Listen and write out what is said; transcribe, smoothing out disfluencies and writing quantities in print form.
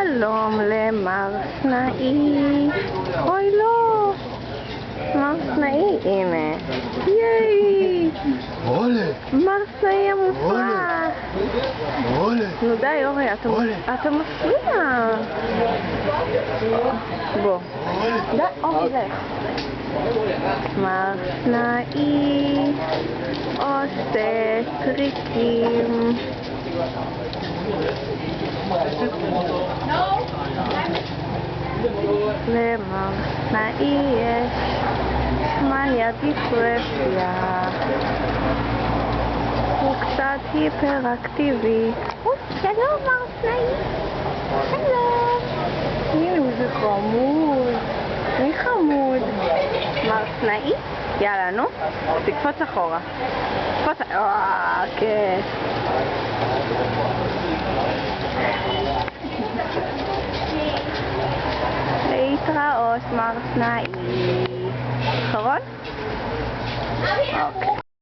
שלום למר סנאי. אוי לא, מר סנאי, הנה. ייי, מר סנאי המופרע. נו די אורי, אתה מפריע. בוא, די אורי, לך. מר סנאי עושה טריקים. למר סנאי יש מניה דיפרסיה. הוא קצת היפראקטיבי. שלום מר סנאי. שלום. הנה זה חמוד. מי חמוד? מר סנאי? יאללה נו, תקפוץ אחורה. תקפוץ... כיף. להתראות מר סנאי. אחרון? אוקיי.